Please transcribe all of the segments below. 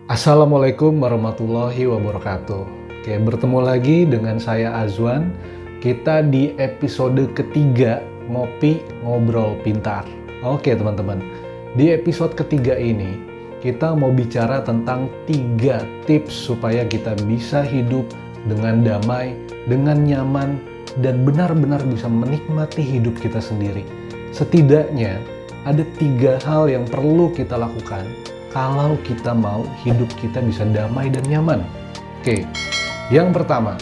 Assalamualaikum warahmatullahi wabarakatuh. Oke, bertemu lagi dengan saya Azwan. Kita di episode ketiga Ngopi Ngobrol Pintar. Oke teman-teman, di episode ketiga ini kita mau bicara tentang 3 tips supaya kita bisa hidup dengan damai, dengan nyaman, dan benar-benar bisa menikmati hidup kita sendiri. Setidaknya ada 3 hal yang perlu kita lakukan kalau kita mau hidup kita bisa damai dan nyaman. Oke, yang pertama,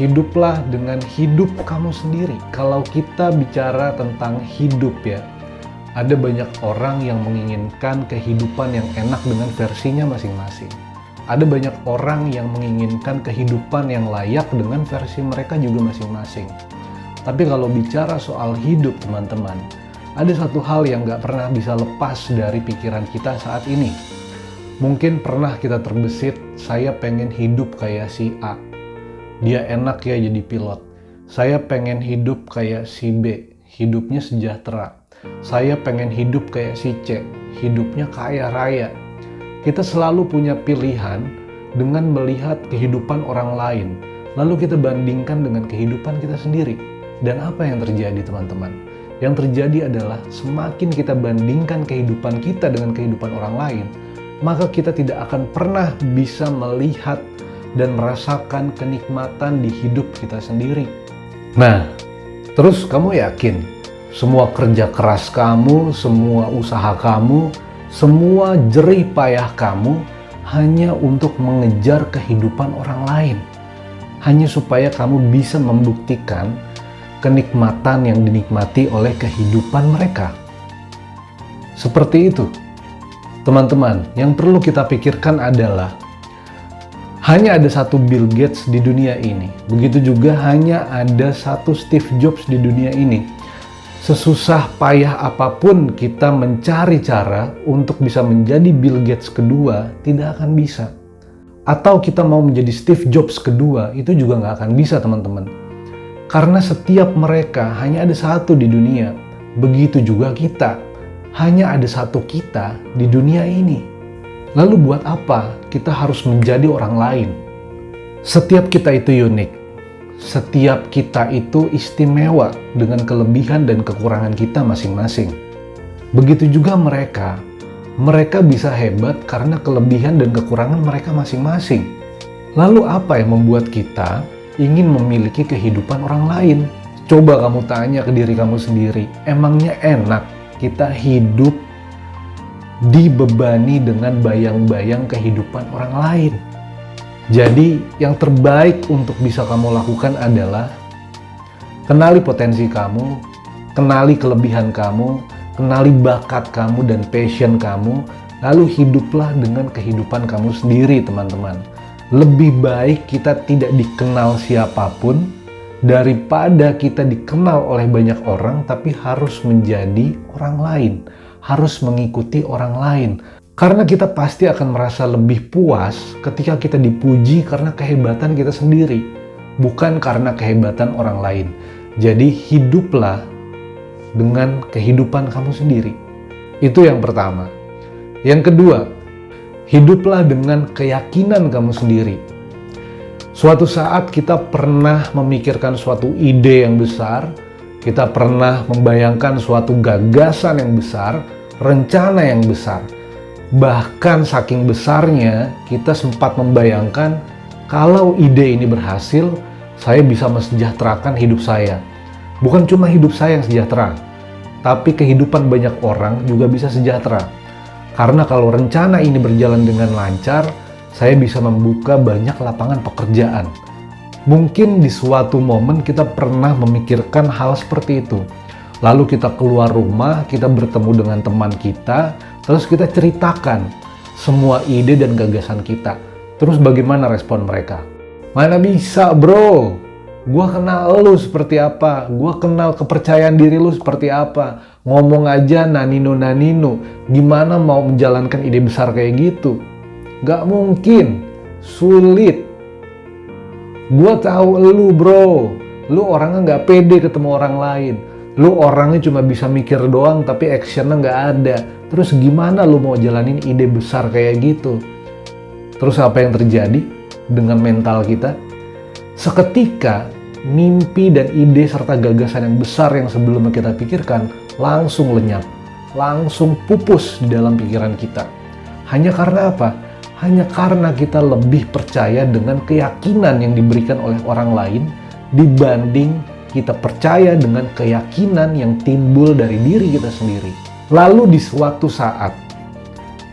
hiduplah dengan hidup kamu sendiri. Kalau kita bicara tentang hidup ya, ada banyak orang yang menginginkan kehidupan yang enak dengan versinya masing-masing. Ada banyak orang yang menginginkan kehidupan yang layak dengan versi mereka juga masing-masing. Tapi kalau bicara soal hidup teman-teman, ada satu hal yang gak pernah bisa lepas dari pikiran kita saat ini. Mungkin pernah kita terbesit, saya pengen hidup kayak si A. Dia enak ya jadi pilot. Saya pengen hidup kayak si B, hidupnya sejahtera. Saya pengen hidup kayak si C, hidupnya kaya raya. Kita selalu punya pilihan dengan melihat kehidupan orang lain, lalu kita bandingkan dengan kehidupan kita sendiri. Dan apa yang terjadi teman-teman? Yang terjadi adalah semakin kita bandingkan kehidupan kita dengan kehidupan orang lain, maka kita tidak akan pernah bisa melihat dan merasakan kenikmatan di hidup kita sendiri. Nah, terus kamu yakin semua kerja keras kamu, semua usaha kamu, semua jerih payah kamu hanya untuk mengejar kehidupan orang lain? Hanya supaya kamu bisa membuktikan kenikmatan yang dinikmati oleh kehidupan mereka. Seperti itu. Teman-teman, yang perlu kita pikirkan adalah hanya ada satu Bill Gates di dunia ini. Begitu juga hanya ada satu Steve Jobs di dunia ini. Sesusah payah apapun kita mencari cara untuk bisa menjadi Bill Gates kedua, tidak akan bisa. Atau kita mau menjadi Steve Jobs kedua, itu juga nggak akan bisa teman-teman. Karena setiap mereka hanya ada satu di dunia. Begitu juga kita. Hanya ada satu kita di dunia ini. Lalu buat apa kita harus menjadi orang lain? Setiap kita itu unik. Setiap kita itu istimewa dengan kelebihan dan kekurangan kita masing-masing. Begitu juga mereka. Mereka bisa hebat karena kelebihan dan kekurangan mereka masing-masing. Lalu apa yang membuat kita ingin memiliki kehidupan orang lain? Coba kamu tanya ke diri kamu sendiri, emangnya enak kita hidup dibebani dengan bayang-bayang kehidupan orang lain? Jadi yang terbaik untuk bisa kamu lakukan adalah kenali potensi kamu, kenali kelebihan kamu, kenali bakat kamu dan passion kamu, lalu hiduplah dengan kehidupan kamu sendiri teman-teman. Lebih baik kita tidak dikenal siapapun daripada kita dikenal oleh banyak orang tapi harus menjadi orang lain, harus mengikuti orang lain. Karena kita pasti akan merasa lebih puas ketika kita dipuji karena kehebatan kita sendiri, bukan karena kehebatan orang lain. Jadi hiduplah dengan kehidupan kamu sendiri. Itu yang pertama. Yang kedua, hiduplah dengan keyakinan kamu sendiri. Suatu saat kita pernah memikirkan suatu ide yang besar, kita pernah membayangkan suatu gagasan yang besar, rencana yang besar. Bahkan saking besarnya, kita sempat membayangkan kalau ide ini berhasil, saya bisa mensejahterakan hidup saya. Bukan cuma hidup saya yang sejahtera, tapi kehidupan banyak orang juga bisa sejahtera. Karena kalau rencana ini berjalan dengan lancar, saya bisa membuka banyak lapangan pekerjaan. Mungkin di suatu momen kita pernah memikirkan hal seperti itu. Lalu kita keluar rumah, kita bertemu dengan teman kita, terus kita ceritakan semua ide dan gagasan kita. Terus bagaimana respon mereka? Mana bisa bro, gua kenal lu seperti apa, gua kenal kepercayaan diri lu seperti apa. Ngomong aja nanino, gimana mau menjalankan ide besar kayak gitu? Gak mungkin, sulit. Gua tahu lu bro, lu orangnya gak pede ketemu orang lain. Lu orangnya cuma bisa mikir doang tapi actionnya gak ada. Terus gimana lu mau jalanin ide besar kayak gitu? Terus apa yang terjadi dengan mental kita? Seketika mimpi dan ide serta gagasan yang besar yang sebelumnya kita pikirkan langsung lenyap, langsung pupus di dalam pikiran kita. Hanya karena apa? Hanya karena kita lebih percaya dengan keyakinan yang diberikan oleh orang lain dibanding kita percaya dengan keyakinan yang timbul dari diri kita sendiri. Lalu di suatu saat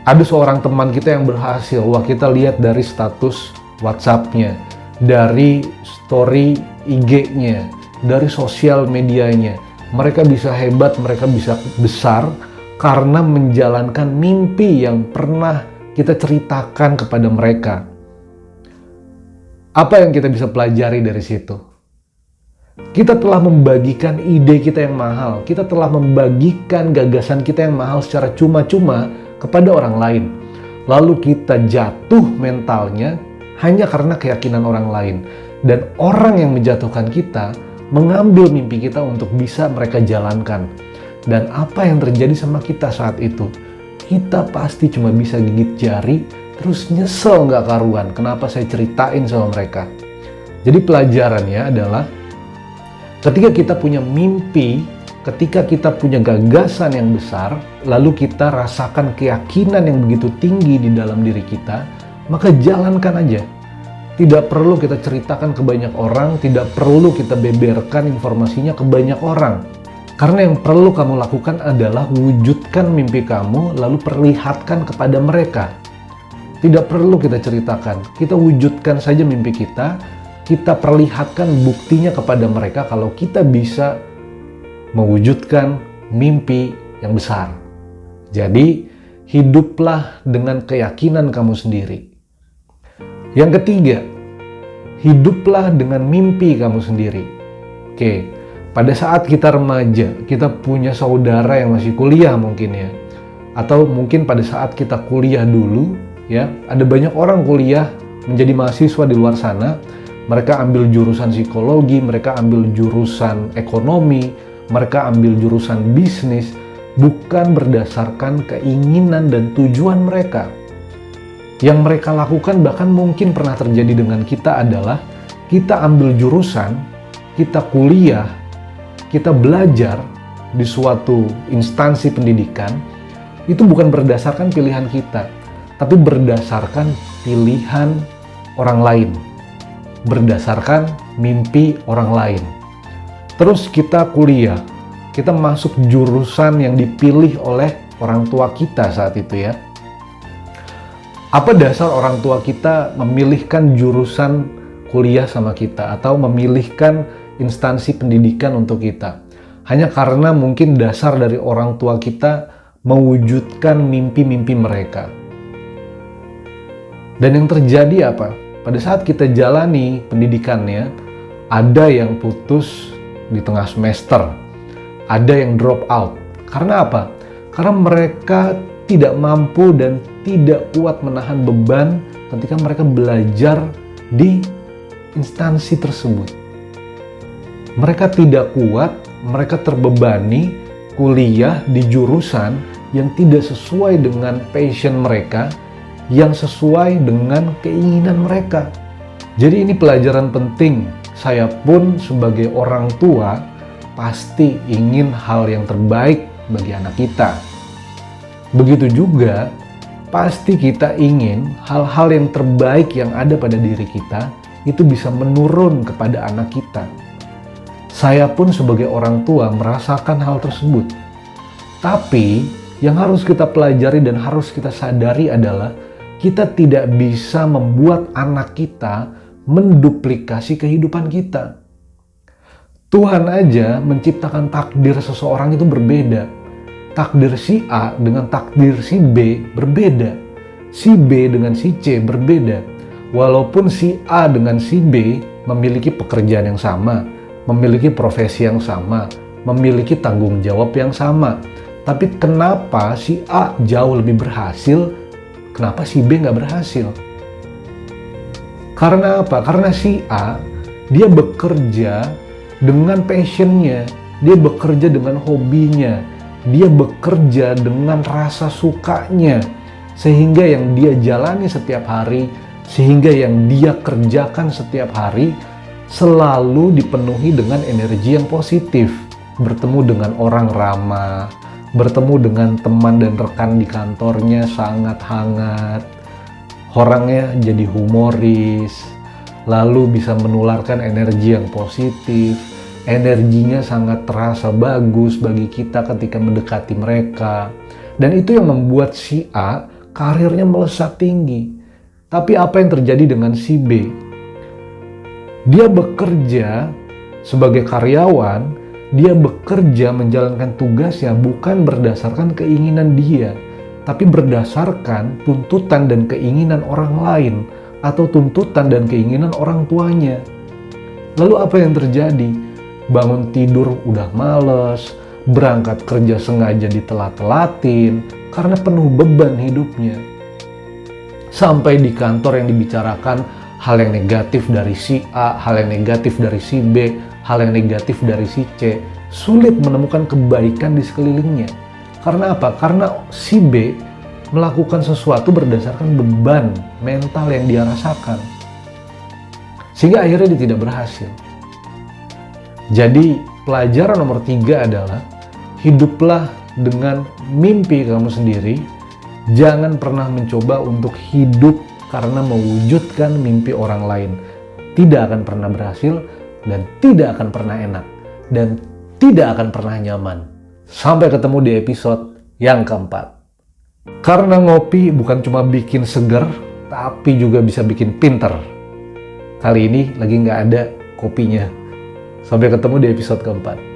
ada seorang teman kita yang berhasil, wah kita lihat dari status WhatsApp-nya, dari story IG-nya, dari sosial medianya. Mereka bisa hebat, mereka bisa besar karena menjalankan mimpi yang pernah kita ceritakan kepada mereka. Apa yang kita bisa pelajari dari situ? Kita telah membagikan ide kita yang mahal, kita telah membagikan gagasan kita yang mahal secara cuma-cuma kepada orang lain. Lalu kita jatuh mentalnya hanya karena keyakinan orang lain. Dan orang yang menjatuhkan kita mengambil mimpi kita untuk bisa mereka jalankan. Dan apa yang terjadi sama kita saat itu? Kita pasti cuma bisa gigit jari, terus nyesel nggak karuan. Kenapa saya ceritain sama mereka? Jadi pelajarannya adalah ketika kita punya mimpi, ketika kita punya gagasan yang besar, lalu kita rasakan keyakinan yang begitu tinggi di dalam diri kita, maka jalankan aja. Tidak perlu kita ceritakan ke banyak orang, tidak perlu kita beberkan informasinya ke banyak orang. Karena yang perlu kamu lakukan adalah wujudkan mimpi kamu, lalu perlihatkan kepada mereka. Tidak perlu kita ceritakan, kita wujudkan saja mimpi kita perlihatkan buktinya kepada mereka kalau kita bisa mewujudkan mimpi yang besar. Jadi, hiduplah dengan keyakinan kamu sendiri. Yang ketiga, hiduplah dengan mimpi kamu sendiri. Oke, pada saat kita remaja, kita punya saudara yang masih kuliah mungkin ya. Atau mungkin pada saat kita kuliah dulu, ya, ada banyak orang kuliah menjadi mahasiswa di luar sana. Mereka ambil jurusan psikologi, mereka ambil jurusan ekonomi, mereka ambil jurusan bisnis, bukan berdasarkan keinginan dan tujuan mereka. Yang mereka lakukan bahkan mungkin pernah terjadi dengan kita adalah kita ambil jurusan, kita kuliah, kita belajar di suatu instansi pendidikan, itu bukan berdasarkan pilihan kita, tapi berdasarkan pilihan orang lain, berdasarkan mimpi orang lain. Terus kita kuliah, kita masuk jurusan yang dipilih oleh orang tua kita saat itu ya. Apa dasar orang tua kita memilihkan jurusan kuliah sama kita atau memilihkan instansi pendidikan untuk kita? Hanya karena mungkin dasar dari orang tua kita mewujudkan mimpi-mimpi mereka. Dan yang terjadi apa? Pada saat kita jalani pendidikannya, ada yang putus di tengah semester, ada yang drop out. Karena apa? Karena mereka tidak mampu dan tidak kuat menahan beban ketika mereka belajar di instansi tersebut. Mereka tidak kuat, mereka terbebani kuliah di jurusan yang tidak sesuai dengan passion mereka, yang sesuai dengan keinginan mereka. Jadi ini pelajaran penting. Saya pun sebagai orang tua pasti ingin hal yang terbaik bagi anak kita. Begitu juga, pasti kita ingin hal-hal yang terbaik yang ada pada diri kita itu bisa menurun kepada anak kita. Saya pun sebagai orang tua merasakan hal tersebut. Tapi, yang harus kita pelajari dan harus kita sadari adalah kita tidak bisa membuat anak kita menduplikasi kehidupan kita. Tuhan aja menciptakan takdir seseorang itu berbeda. Takdir si A dengan takdir si B berbeda. Si B dengan si C berbeda. Walaupun si A dengan si B memiliki pekerjaan yang sama, memiliki profesi yang sama, memiliki tanggung jawab yang sama. Tapi kenapa si A jauh lebih berhasil, kenapa si B nggak berhasil? Karena apa? Karena si A, dia bekerja dengan passionnya, dia bekerja dengan hobinya, dia bekerja dengan rasa sukanya. sehingga yang dia jalani setiap hari, sehingga yang dia kerjakan setiap hari selalu dipenuhi dengan energi yang positif. Bertemu dengan orang ramah, bertemu dengan teman dan rekan di kantornya sangat hangat, orangnya jadi humoris, lalu bisa menularkan energi yang positif, energinya sangat terasa bagus bagi kita ketika mendekati mereka. Dan itu yang membuat si A karirnya melesat tinggi. Tapi apa yang terjadi dengan si B? Dia bekerja sebagai karyawan, dia bekerja menjalankan tugasnya bukan berdasarkan keinginan dia, tapi berdasarkan tuntutan dan keinginan orang lain, atau tuntutan dan keinginan orang tuanya. Lalu apa yang terjadi? Bangun tidur udah males, berangkat kerja sengaja ditelat-telatin, karena penuh beban hidupnya. Sampai di kantor yang dibicarakan hal yang negatif dari si A, hal yang negatif dari si B, hal yang negatif dari si C, sulit menemukan kebaikan di sekelilingnya. Karena apa? Karena si B melakukan sesuatu berdasarkan beban mental yang dia rasakan. Sehingga akhirnya dia tidak berhasil. Jadi pelajaran nomor 3 adalah hiduplah dengan mimpi kamu sendiri. Jangan pernah mencoba untuk hidup karena mewujudkan mimpi orang lain. Tidak akan pernah berhasil dan tidak akan pernah enak dan tidak akan pernah nyaman. Sampai ketemu di episode yang keempat. Karena ngopi bukan cuma bikin seger, tapi juga bisa bikin pinter. Kali ini lagi nggak ada kopinya. Sampai ketemu di episode keempat.